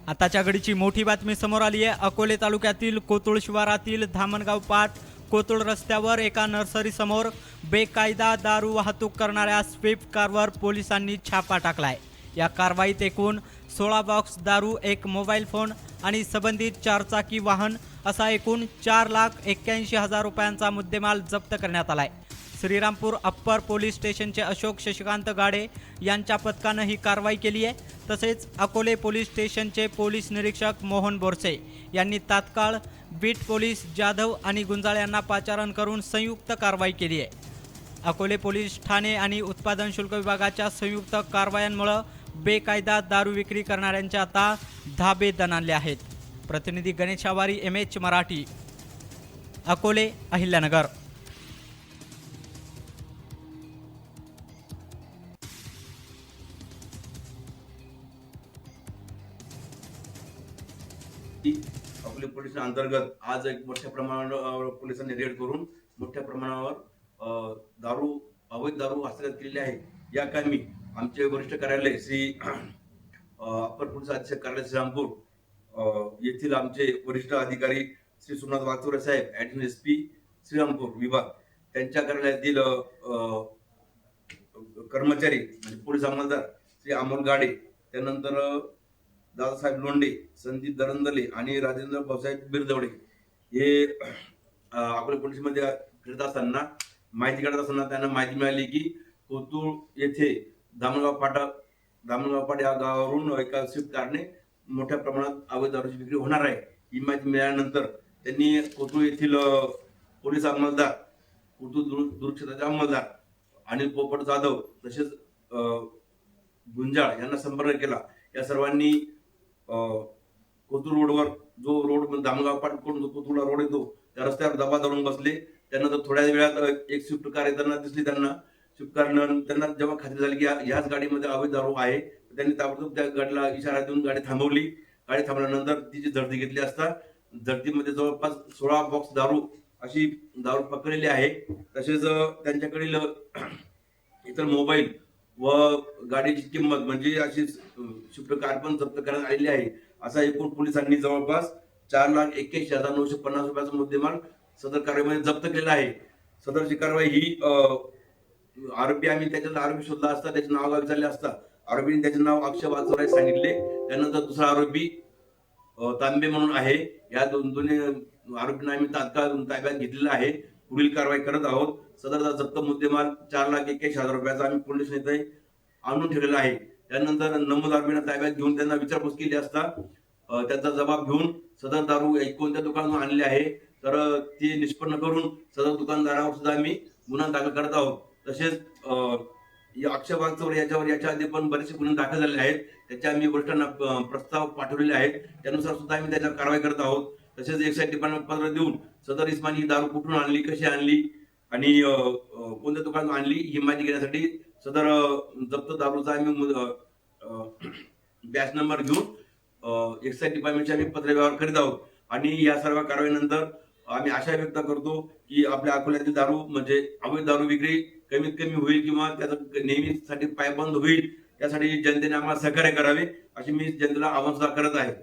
आताच्या घडीची मोठी बातमी समोर आली आहे। अकोले तालुक्यातील कोतुळ शिवारातील धामणगाव पाट कोतुळ रस्त्यावर एका नर्सरी समोर बेकायदा दारू वाहतूक करणाऱ्या स्विफ्ट कारवर पोलिसांनी छापा टाकलाय। या कारवाईत एकूण 16 बॉक्स दारू, एक मोबाईल फोन आणि संबंधित चारचाकी वाहन असा एकूण 4,81,000 रुपयांचा मुद्देमाल जप्त करण्यात आलाय। श्रीरामपूर अप्पर पोलीस स्टेशनचे अशोक शशिकांत गाडे यांच्या पथकानं ही कारवाई केली आहे। तसेच अकोले पोलीस स्टेशनचे पोलीस निरीक्षक मोहन बोरसे यांनी तात्काळ बीट पोलीस जाधव आणि गुंजाळ यांना पाचारण करून संयुक्त कारवाई केली आहे। अकोले पोलीस ठाणे आणि उत्पादन शुल्क विभागाच्या संयुक्त कारवायांमुळे बेकायदा दारू विक्री करणाऱ्यांचे आता धाबे दणाणले आहेत। प्रतिनिधी गणेश आवारी, MH मराठी, अकोले, अहिल्यानगर। अकोले पोलीस अंतर्गत आज एक मोठ्या प्रमाणावर पोलिसांनी रेड करून मोठ्या प्रमाणावर अवैध दारू हस्तगत केलेली आहे। या कामी आमचे वरिष्ठ कार्यालय श्री अप्पर पोलीस अधीक्षक कार्यालय श्रीरामपूर येथील आमचे वरिष्ठ अधिकारी श्री सोमनाथ वागचौरे साहेब, ऍडिशनल SP श्रीरामपूर विभाग, त्यांच्या कार्यालयातील कर्मचारी म्हणजे पोलीस अंमलदार श्री अमोल गाडे, त्यानंतर दादासाहेब लोंढे, संदीप दरंदले आणि राजेंद्र भाऊसाहेब बिरदवडे हे अकोले पोलीसमध्ये फिरत असताना माहिती काढत असताना त्यांना माहिती मिळाली की कोतुळ येथे धामणगाव पाट या गावावरून एका स्विफ्ट कारने मोठ्या प्रमाणात अवैध दारूची विक्री होणार आहे। ही माहिती मिळाल्यानंतर त्यांनी कोतुळ येथील पोलीस अंमलदार, कोतुळ दुर्क्षेत्राचे अंमलदार अनिल पोपट जाधव तसेच गुंजाळ यांना संपर्क केला। या सर्वांनी कोतुळ रोडवर जो रोड धामणगाव पाट कडून कोतुळला रोड येतो त्या रस्त्यावर दबा धरून बसले। त्यानंतर थोड्या वेळात एक स्विफ्ट कार येताना दिसली त्यांना। स्विफ्ट कार त्यांना जेव्हा खात्री झाली की ह्याच गाडीमध्ये अवैध दारू आहे, त्यांनी ताबडतोब त्या गाडीला इशारा देऊन गाडी थांबवली। गाडी थांबल्यानंतर तिची झडती घेतली असता झडतीमध्ये जवळपास 16 बॉक्स दारू अशी दारू पकडलेली आहे। तसेच त्यांच्याकडील इतर मोबाईल व गाडीची किंमत म्हणजे अशी स्विफ्ट कार पण जप्त करण्यात आलेली आहे। असा एकूण पोलिसांनी जवळपास 4,81,950 रुपयाचा मुद्देमाल सदर कारवाईमध्ये जप्त केला आहे। सदरची कारवाई ही आरोपी आम्ही त्याच्यात आरोपी शोधला असता त्याचे नाव गाव विचारले असता आरोपीने त्याचे नाव अक्षय वागचौरे सांगितले। त्यानंतर दुसरा आरोपी तांबे म्हणून आहे। या दोन्ही आरोपींना आम्ही तात्काळ ताब्यात घेतलेला आहे। पुढील कारवाई करत आहोत। सदरचा जप्त मुद्देमाल 4,81,000 रुपयाचा आम्ही पोलीस येथे आणून ठेवलेला आहे। त्यानंतर नमूद आरोपींना ताब्यात घेऊन त्यांना विचारपूस केली असता त्यांचा जबाब घेऊन सदर दारू कोणत्या दुकानातून आणली आहे तर ती निष्पन्न करून सदर दुकानदारावर सुद्धा आम्ही गुन्हा दाखल करत आहोत। तसेच अक्षय वागचौरे याच्या आधी पण बरेचसे गुन्हे दाखल झालेले आहेत। त्याच्या आम्ही वरिष्ठांना प्रस्ताव पाठवलेले आहेत। त्यानुसार सुद्धा आम्ही त्याच्यावर कारवाई करत आहोत। तसेच एक्साईज डिपार्टमेंट पत्र देऊन सदर इस्मानी ही दारू कुठून आणली, कशी आणली आणि कोणत्या दुकानातून आणली ही माहिती घेण्यासाठी सदर जप्त दारूचा आम्ही बॅच नंबर घेऊन एक्साईज डिपार्टमेंटचे आम्ही पत्रव्यवहार करीत आहोत। आणि या सर्व कारवाईनंतर आम्ही आशा व्यक्त करतो की आपल्या अकोल्यातील दारू म्हणजे अवैध दारू विक्री कमीत कमी होईल किंवा त्याचा नेहमीसाठी पायबंद होईल। त्यासाठी जनतेने आम्हाला सहकार्य करावे अशी मी जनतेला आवाहन सुद्धा करत आहे।